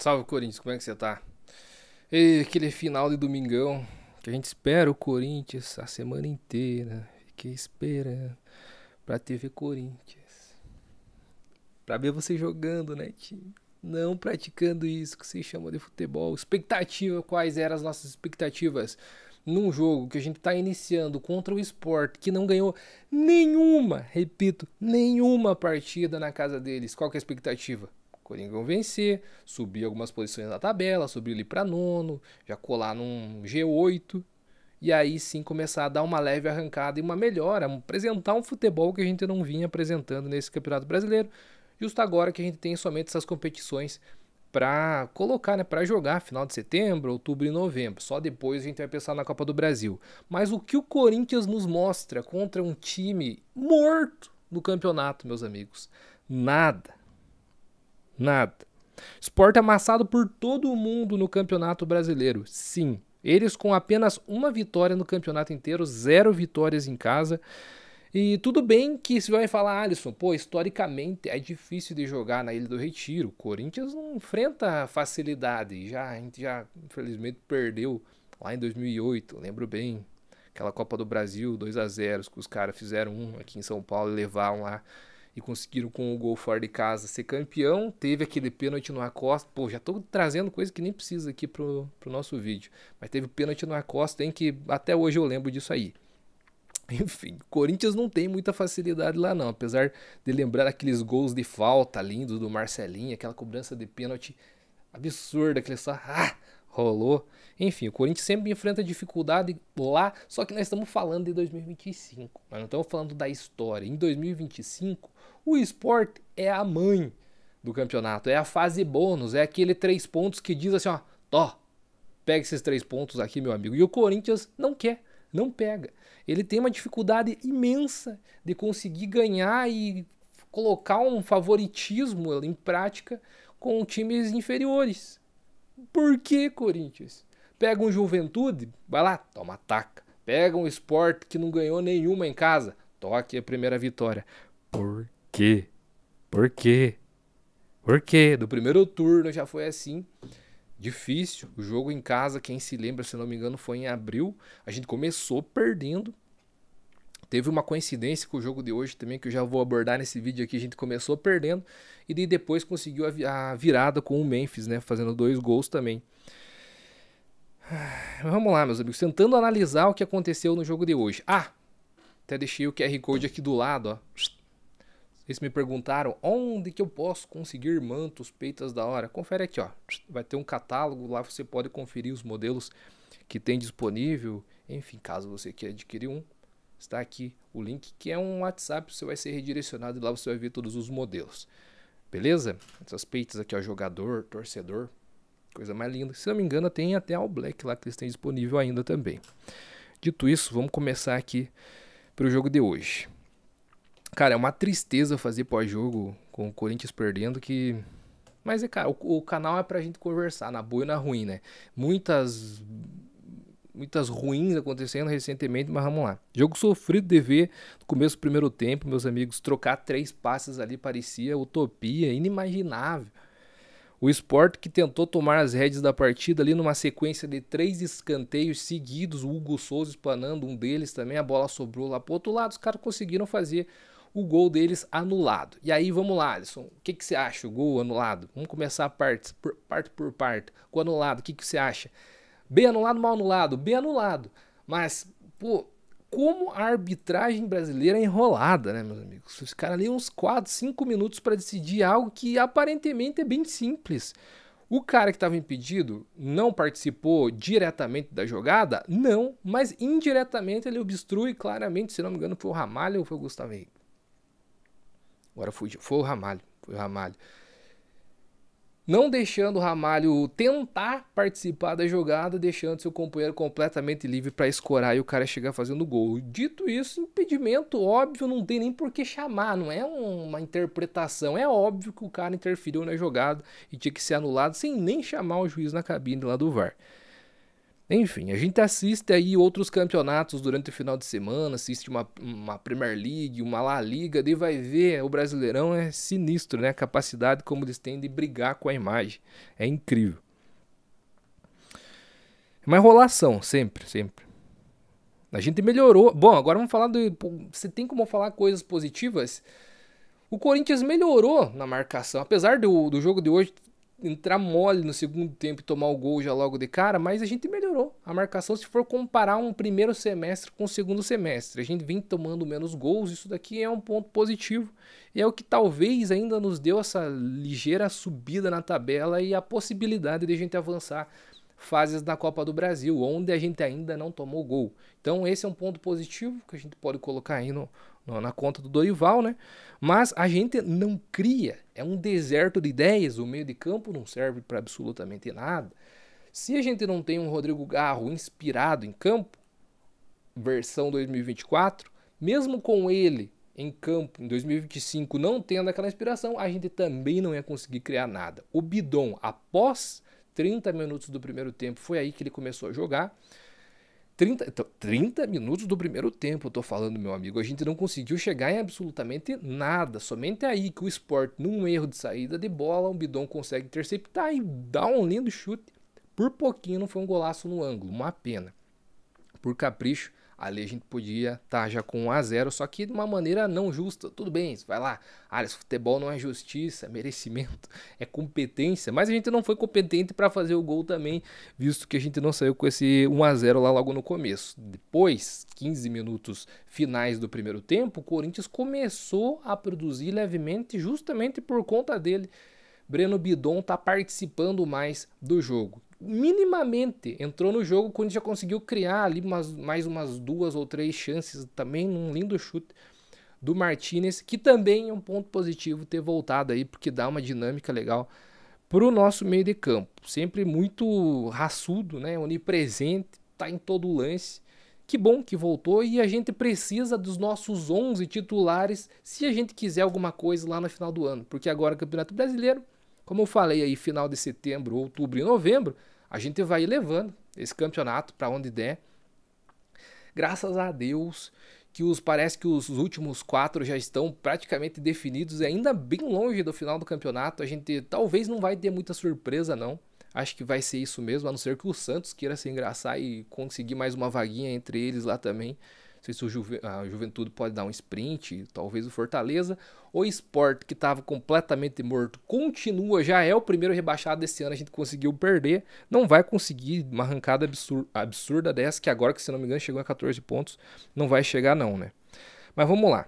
Salve, Corinthians, como é que você tá? E aquele final de domingão que a gente espera o Corinthians a semana inteira. Fiquei esperando pra TV Corinthians. Pra ver você jogando, né, time? Não praticando isso que se chama de futebol. Expectativa, quais eram as nossas expectativas? Num jogo que a gente tá iniciando contra o Sport, que não ganhou nenhuma, repito, nenhuma partida na casa deles. Qual que é a expectativa? Coringão vencer, subir algumas posições na tabela, subir ali para nono, já colar num G8 e aí sim começar a dar uma leve arrancada e uma melhora, apresentar um futebol que a gente não vinha apresentando nesse Campeonato Brasileiro, justo agora que a gente tem somente essas competições para colocar, né, para jogar final de setembro, outubro e novembro. Só depois a gente vai pensar na Copa do Brasil. Mas o que o Corinthians nos mostra contra um time morto no campeonato, meus amigos? Nada. Nada. Sport amassado por todo mundo no Campeonato Brasileiro. Sim. Eles com apenas uma vitória no campeonato inteiro, 0 vitórias em casa. E tudo bem que você vai falar, Alisson, pô, historicamente é difícil de jogar na Ilha do Retiro. O Corinthians não enfrenta facilidade. A gente já, infelizmente, perdeu lá em 2008, lembro bem. Aquela Copa do Brasil, 2-0, que os caras fizeram um aqui em São Paulo e levaram lá e conseguiram com o gol fora de casa ser campeão. Teve aquele pênalti no Acosta. Pô, já tô trazendo coisa que nem precisa aqui pro nosso vídeo. Mas teve pênalti no Acosta, tem que até hoje eu lembro disso aí. Enfim, Corinthians não tem muita facilidade lá não, apesar de lembrar aqueles gols de falta lindos do Marcelinho, aquela cobrança de pênalti absurda, aquele só rolou. Enfim, o Corinthians sempre enfrenta dificuldade lá, só que nós estamos falando de 2025, nós não estamos falando da história. Em 2025, o Sport é a mãe do campeonato, é a fase bônus, é aquele 3 pontos que diz assim, ó, pega esses 3 pontos aqui, meu amigo. E o Corinthians não quer, não pega. Ele tem uma dificuldade imensa de conseguir ganhar e colocar um favoritismo em prática com times inferiores. Por que, Corinthians? Pega um Juventude, vai lá, toma taca. Pega um Sport que não ganhou nenhuma em casa, toque a primeira vitória. Por quê? Por quê? Por quê? Do primeiro turno já foi assim. Difícil. O jogo em casa, quem se lembra, se não me engano, foi em abril. A gente começou perdendo. Teve uma coincidência com o jogo de hoje também, que eu já vou abordar nesse vídeo aqui. A gente começou perdendo e daí depois conseguiu a virada com o Memphis, né? Fazendo 2 gols também. Vamos lá, meus amigos. Tentando analisar o que aconteceu no jogo de hoje. Até deixei o QR Code aqui do lado, ó. Vocês me perguntaram onde que eu posso conseguir mantos, peitas da hora. Confere aqui, ó. Vai ter um catálogo, lá você pode conferir os modelos que tem disponível. Enfim, caso você queira adquirir um, está aqui o link, que é um WhatsApp, você vai ser redirecionado e lá você vai ver todos os modelos. Beleza? Essas peitas aqui, ó, jogador, torcedor, coisa mais linda. Se não me engano, tem até All Black lá que eles têm disponível ainda também. Dito isso, vamos começar aqui para o jogo de hoje. Cara, é uma tristeza fazer pós-jogo com o Corinthians perdendo que... Mas, cara, o canal é pra gente conversar, na boa e na ruim, né? Muitas ruins acontecendo recentemente, mas vamos lá. Jogo sofrido de ver no começo do primeiro tempo, meus amigos, trocar 3 passes ali parecia utopia, inimaginável. O Sport que tentou tomar as rédeas da partida ali numa sequência de 3 escanteios seguidos, o Hugo Souza espanando um deles também, a bola sobrou lá pro outro lado, os caras conseguiram fazer o gol deles anulado. E aí, vamos lá, Alisson, o que você acha, o gol anulado? Vamos começar parte por parte. O anulado, o que você acha? Bem anulado, mal anulado? Bem anulado. Mas, pô, como a arbitragem brasileira é enrolada, né, meus amigos? Os caras ali uns 4, 5 minutos para decidir algo que aparentemente é bem simples. O cara que estava impedido não participou diretamente da jogada? Não, mas indiretamente ele obstrui claramente, se não me engano, foi o Ramalho ou foi o Gustavo Henrique? Agora fugiu. Foi o Ramalho. Não deixando o Ramalho tentar participar da jogada, deixando seu companheiro completamente livre para escorar e o cara chegar fazendo gol. Dito isso, impedimento óbvio, não tem nem por que chamar, não é uma interpretação. É óbvio que o cara interferiu na jogada e tinha que ser anulado sem nem chamar o juiz na cabine lá do VAR. Enfim, a gente assiste aí outros campeonatos durante o final de semana, assiste uma Premier League, uma La Liga, daí vai ver, o Brasileirão é sinistro, né? A capacidade como eles têm de brigar com a imagem. É incrível. É uma enrolação, sempre, sempre. A gente melhorou. Bom, agora vamos falar do. Você tem como falar coisas positivas? O Corinthians melhorou na marcação, apesar do jogo de hoje entrar mole no segundo tempo e tomar o gol já logo de cara, mas a gente melhorou a marcação se for comparar um primeiro semestre com o segundo semestre. A gente vem tomando menos gols, isso daqui é um ponto positivo. E é o que talvez ainda nos deu essa ligeira subida na tabela e a possibilidade de a gente avançar fases da Copa do Brasil, onde a gente ainda não tomou gol. Então esse é um ponto positivo que a gente pode colocar aí na conta do Dorival, né? Mas a gente não cria, é um deserto de ideias, o meio de campo não serve para absolutamente nada. Se a gente não tem um Rodrigo Garro inspirado em campo, versão 2024, mesmo com ele em campo em 2025 não tendo aquela inspiração, a gente também não ia conseguir criar nada. O Bidon, após 30 minutos do primeiro tempo, foi aí que ele começou a jogar. 30 minutos do primeiro tempo, eu tô falando, meu amigo. A gente não conseguiu chegar em absolutamente nada. Somente aí que o Sport, num erro de saída de bola, o Bidon consegue interceptar e dá um lindo chute. Por pouquinho não foi um golaço no ângulo, uma pena. Por capricho, ali a gente podia estar já com 1 a 0, só que de uma maneira não justa. Tudo bem, vai lá. Alisson, futebol não é justiça, é merecimento, é competência. Mas a gente não foi competente para fazer o gol também, visto que a gente não saiu com esse 1 a 0 lá logo no começo. Depois, 15 minutos finais do primeiro tempo, o Corinthians começou a produzir levemente justamente por conta dele. Breno Bidon está participando mais do jogo. Minimamente entrou no jogo quando já conseguiu criar ali mais umas 2 ou 3 chances também num lindo chute do Martinez, que também é um ponto positivo ter voltado aí, porque dá uma dinâmica legal pro nosso meio de campo. Sempre muito raçudo, né? Onipresente, tá em todo o lance. Que bom que voltou e a gente precisa dos nossos 11 titulares se a gente quiser alguma coisa lá no final do ano, porque agora o Campeonato Brasileiro, como eu falei aí, final de setembro, outubro e novembro, a gente vai levando esse campeonato para onde der. Graças a Deus que parece que os últimos 4 já estão praticamente definidos, ainda bem longe do final do campeonato. A gente talvez não vai ter muita surpresa não. Acho que vai ser isso mesmo, a não ser que o Santos queira se engraçar e conseguir mais uma vaguinha entre eles lá também. Não sei se a Juventude pode dar um sprint, talvez o Fortaleza. O Sport, que estava completamente morto, continua, já é o primeiro rebaixado desse ano, a gente conseguiu perder. Não vai conseguir uma arrancada absurda dessa, que agora, que se não me engano, chegou a 14 pontos, não vai chegar não, né? Mas vamos lá.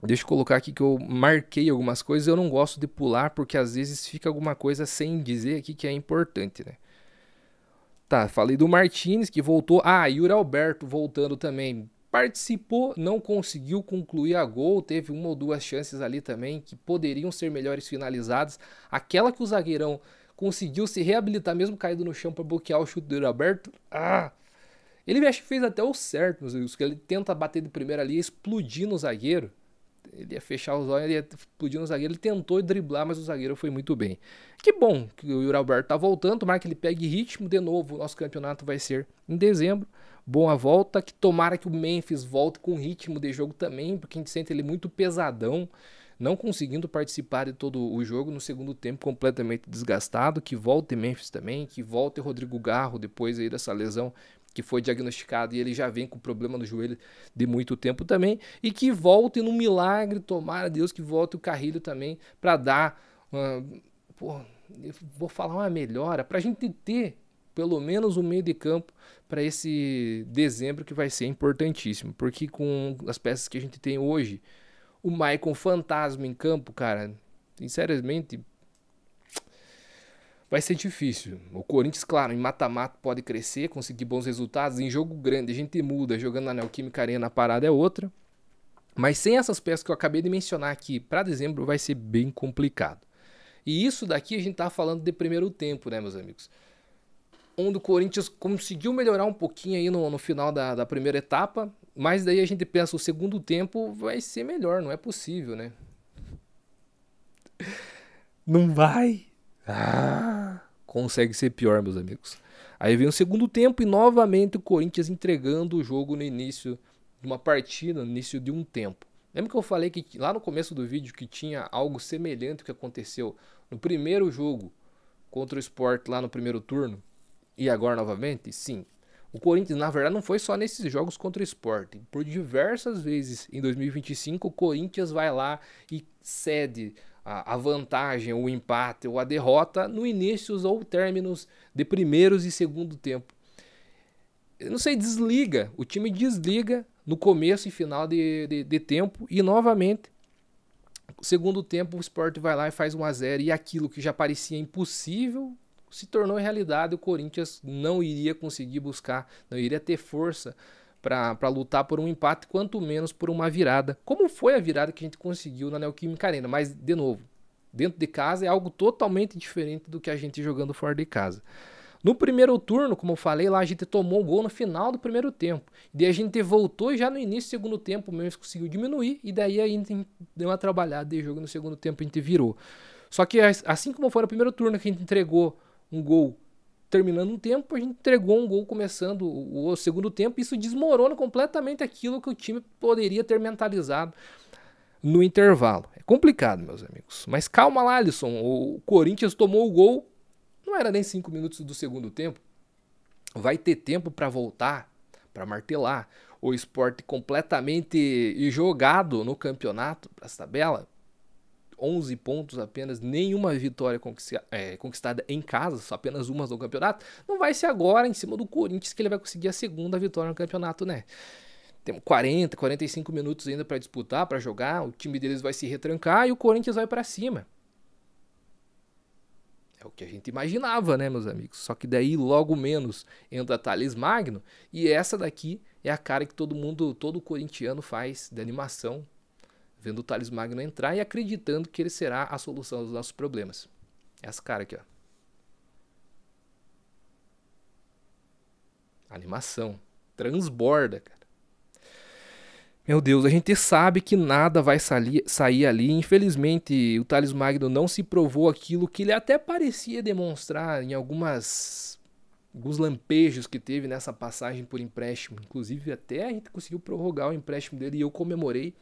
Deixa eu colocar aqui que eu marquei algumas coisas, eu não gosto de pular, porque às vezes fica alguma coisa sem dizer aqui que é importante, né? Tá, falei do Martinez que voltou. Ah, Yuri Alberto voltando também. Participou, não conseguiu concluir a gol. Teve 1 ou 2 chances ali também que poderiam ser melhores finalizadas. Aquela que o zagueirão conseguiu se reabilitar mesmo caído no chão para bloquear o chute do Yuri Alberto. Ah! Ele acho que fez até o certo, meus amigos, que ele tenta bater de primeira ali, explodir no zagueiro. Ele ia fechar os olhos, ele ia explodir no zagueiro. Ele tentou driblar, mas o zagueiro foi muito bem. Que bom que o Yuri Alberto tá voltando. Tomara que ele pegue ritmo de novo. O nosso campeonato vai ser em dezembro. Boa volta. Que tomara que o Memphis volte com ritmo de jogo também, porque a gente sente ele muito pesadão, não conseguindo participar de todo o jogo no segundo tempo, completamente desgastado. Que volte Memphis também, que volte Rodrigo Garro depois aí dessa lesão que foi diagnosticado e ele já vem com problema no joelho de muito tempo também, e que volte num milagre, tomara Deus que volte o Carrilho também para dar, vou falar uma melhora, para a gente ter pelo menos um meio de campo para esse dezembro que vai ser importantíssimo, porque com as peças que a gente tem hoje, o Maicon fantasma em campo, cara, sinceramente vai ser difícil. O Corinthians, claro, em mata-mata pode crescer, conseguir bons resultados. Em jogo grande a gente muda, jogando na Neoquímica Arena a parada é outra. Mas sem essas peças que eu acabei de mencionar aqui, para dezembro vai ser bem complicado. E isso daqui a gente tá falando de primeiro tempo, né, meus amigos? Onde o Corinthians conseguiu melhorar um pouquinho aí no final da primeira etapa, mas daí a gente pensa o segundo tempo vai ser melhor, não é possível, né? Não vai. Consegue ser pior, meus amigos. Aí vem o segundo tempo e novamente o Corinthians entregando o jogo no início de uma partida, no início de um tempo. Lembra que eu falei que lá no começo do vídeo que tinha algo semelhante ao que aconteceu no primeiro jogo contra o Sport lá no primeiro turno? E agora novamente? Sim. O Corinthians, na verdade, não foi só nesses jogos contra o Sport. Por diversas vezes em 2025, o Corinthians vai lá e cede a vantagem, o empate ou a derrota no início ou términos de primeiros e segundo tempo. Eu não sei, desliga. O time desliga no começo e final de tempo e novamente, segundo tempo, o Sport vai lá e faz 1-0 e aquilo que já parecia impossível se tornou realidade. O Corinthians não iria conseguir buscar, não iria ter força para lutar por um empate, quanto menos por uma virada, como foi a virada que a gente conseguiu na Neoquímica Arena. Mas, de novo, dentro de casa é algo totalmente diferente do que a gente jogando fora de casa. No primeiro turno, como eu falei lá, a gente tomou o gol no final do primeiro tempo. E daí a gente voltou e já no início do segundo tempo o Memphis conseguiu diminuir. E daí a gente deu uma trabalhada de jogo no segundo tempo, a gente virou. Só que assim como foi no primeiro turno que a gente entregou um gol terminando um tempo, a gente entregou um gol começando o segundo tempo. Isso desmorona completamente aquilo que o time poderia ter mentalizado no intervalo. É complicado, meus amigos. Mas calma lá, Alisson. O Corinthians tomou o gol. Não era nem 5 minutos do segundo tempo. Vai ter tempo para voltar, para martelar. O Sport completamente jogado no campeonato, essa tabela. 11 pontos apenas, nenhuma vitória conquistada em casa, só apenas uma no campeonato. Não vai ser agora em cima do Corinthians que ele vai conseguir a segunda vitória no campeonato, né? Temos 40, 45 minutos ainda para disputar, para jogar. O time deles vai se retrancar e o Corinthians vai para cima. É o que a gente imaginava, né, meus amigos? Só que daí, logo menos, entra Thales Magno. E essa daqui é a cara que todo corintiano faz de animação, vendo o Thales Magno entrar e acreditando que ele será a solução dos nossos problemas. Essa cara aqui, ó. Animação. Transborda, cara. Meu Deus, a gente sabe que nada vai sair ali. Infelizmente, o Thales Magno não se provou aquilo que ele até parecia demonstrar em alguns lampejos que teve nessa passagem por empréstimo. Inclusive, até a gente conseguiu prorrogar o empréstimo dele e eu comemorei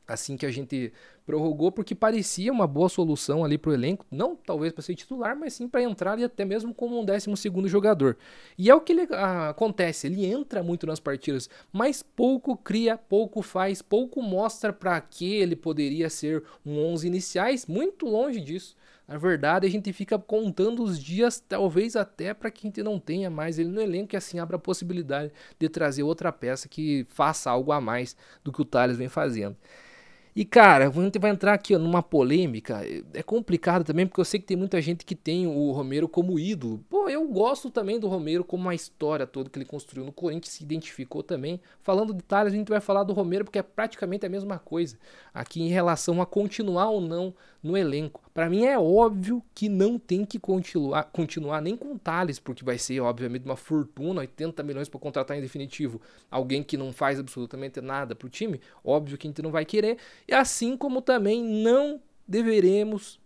assim que a gente prorrogou, porque parecia uma boa solução ali para o elenco, não talvez para ser titular, mas sim para entrar e até mesmo como um 12º jogador. E é o que acontece, ele entra muito nas partidas, mas pouco cria, pouco faz, pouco mostra para que ele poderia ser um 11 iniciais, muito longe disso. Na verdade, a gente fica contando os dias, talvez até para que a gente não tenha mais ele no elenco, e assim abra a possibilidade de trazer outra peça que faça algo a mais do que o Thales vem fazendo. E cara, a gente vai entrar aqui numa polêmica, é complicado também porque eu sei que tem muita gente que tem o Romero como ídolo. Pô, eu gosto também do Romero como uma história toda que ele construiu no Corinthians, se identificou também. Falando de Thales, a gente vai falar do Romero porque é praticamente a mesma coisa aqui em relação a continuar ou não no elenco. Para mim é óbvio que não tem que continuar nem com o Thales, porque vai ser obviamente uma fortuna, 80 milhões para contratar em definitivo alguém que não faz absolutamente nada pro time, óbvio que a gente não vai querer. E assim como também não deveríamos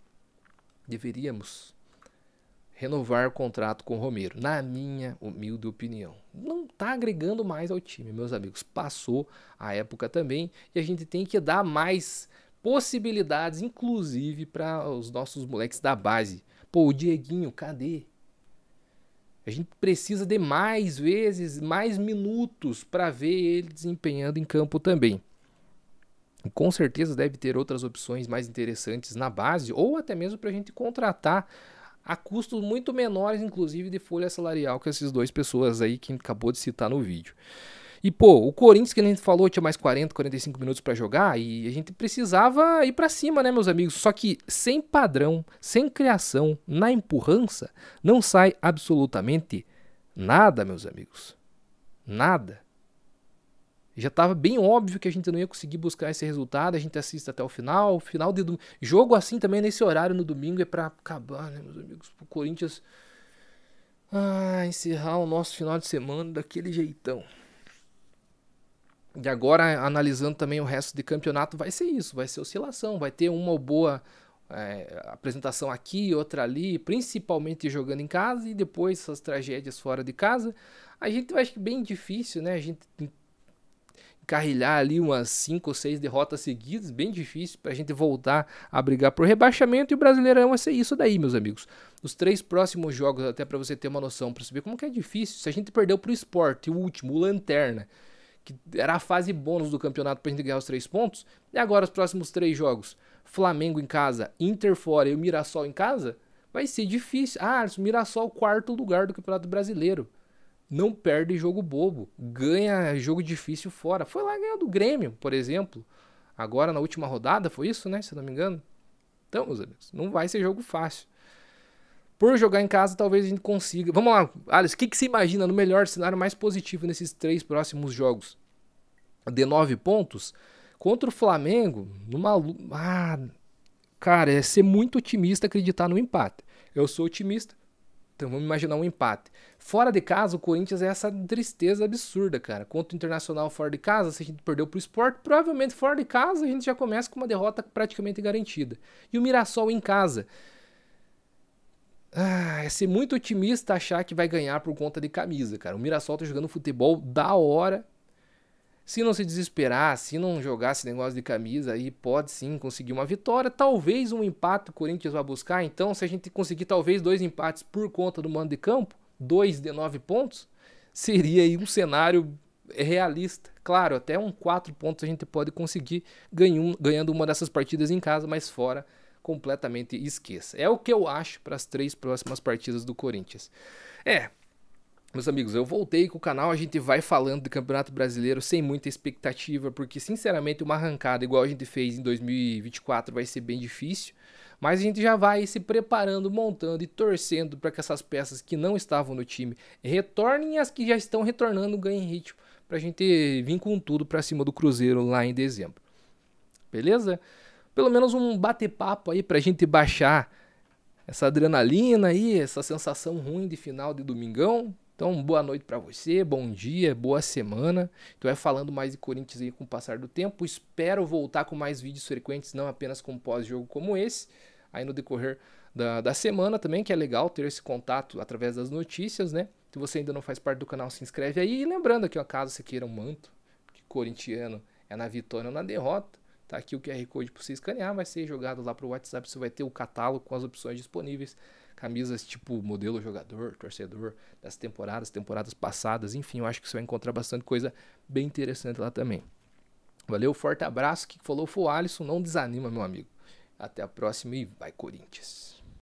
renovar o contrato com o Romero, na minha humilde opinião. Não tá agregando mais ao time, meus amigos. Passou a época também e a gente tem que dar mais possibilidades, inclusive para os nossos moleques da base. Pô, o Dieguinho, cadê? A gente precisa de mais vezes, mais minutos para ver ele desempenhando em campo também. Com certeza deve ter outras opções mais interessantes na base, ou até mesmo para a gente contratar a custos muito menores, inclusive de folha salarial, que essas duas pessoas aí que acabou de citar no vídeo. E pô, o Corinthians que a gente falou tinha mais 40, 45 minutos para jogar e a gente precisava ir para cima, né, meus amigos? Só que sem padrão, sem criação, na empurrança, não sai absolutamente nada, meus amigos. Nada. Já estava bem óbvio que a gente não ia conseguir buscar esse resultado. A gente assiste até o final. Final de jogo assim também nesse horário no domingo é para acabar, né, meus amigos? O Corinthians encerrar o nosso final de semana daquele jeitão. E agora, analisando também o resto de campeonato, vai ser isso. Vai ser oscilação. Vai ter uma boa apresentação aqui, outra ali, principalmente jogando em casa e depois essas tragédias fora de casa, a gente vai, acho que bem difícil, né? A gente encarrilhar ali umas 5 ou 6 derrotas seguidas, bem difícil pra gente voltar a brigar por rebaixamento, e o Brasileirão vai ser isso daí, meus amigos. Os 3 próximos jogos, até pra você ter uma noção, pra saber como que é difícil, se a gente perdeu pro Sport, o último, o Lanterna, que era a fase bônus do campeonato pra gente ganhar os 3 pontos, e agora os próximos 3 jogos, Flamengo em casa, Inter fora e o Mirassol em casa, vai ser difícil. O Mirassol, 4º lugar do Campeonato Brasileiro. Não perde jogo bobo, ganha jogo difícil fora. Foi lá ganhar do Grêmio, por exemplo. Agora na última rodada, foi isso, né? Se eu não me engano. Então, meus amigos, não vai ser jogo fácil. Por jogar em casa, talvez a gente consiga. Vamos lá, Alice, o que você imagina no melhor cenário mais positivo nesses 3 próximos jogos? De 9 pontos? Contra o Flamengo, cara, é ser muito otimista acreditar no empate. Eu sou otimista. Então vamos imaginar um empate. Fora de casa, o Corinthians é essa tristeza absurda, cara. Contra o Internacional fora de casa, se a gente perdeu pro Sport, provavelmente fora de casa a gente já começa com uma derrota praticamente garantida. E o Mirassol em casa. É ser muito otimista achar que vai ganhar por conta de camisa, cara. O Mirassol tá jogando futebol da hora. Se não se desesperar, se não jogar esse negócio de camisa, aí pode sim conseguir uma vitória. Talvez um empate o Corinthians vai buscar. Então, se a gente conseguir talvez 2 empates por conta do mando de campo, 2 de 9 pontos, seria aí um cenário realista. Claro, até 4 pontos a gente pode conseguir ganhando uma dessas partidas em casa, mas fora completamente esqueça. É o que eu acho para as 3 próximas partidas do Corinthians. Meus amigos, eu voltei com o canal, a gente vai falando do Campeonato Brasileiro sem muita expectativa, porque sinceramente uma arrancada igual a gente fez em 2024 vai ser bem difícil, mas a gente já vai se preparando, montando e torcendo para que essas peças que não estavam no time retornem, e as que já estão retornando ganhem ritmo, para a gente vir com tudo para cima do Cruzeiro lá em dezembro. Beleza? Pelo menos um bate-papo aí para a gente baixar essa adrenalina aí, essa sensação ruim de final de domingão. Então, boa noite para você, bom dia, boa semana. Então, falando mais de Corinthians aí com o passar do tempo. Espero voltar com mais vídeos frequentes, não apenas com pós-jogo como esse, aí no decorrer da semana também, que é legal ter esse contato através das notícias, né? Se você ainda não faz parte do canal, se inscreve aí. E lembrando que, caso você queira um manto, que corintiano é na vitória ou na derrota, tá aqui o QR Code para você escanear, vai ser jogado lá para o WhatsApp, você vai ter o catálogo com as opções disponíveis. Camisas tipo modelo jogador, torcedor das temporadas passadas, enfim, eu acho que você vai encontrar bastante coisa bem interessante lá também. Valeu, forte abraço, que falou foi o Alisson, não desanima, meu amigo. Até a próxima e vai Corinthians!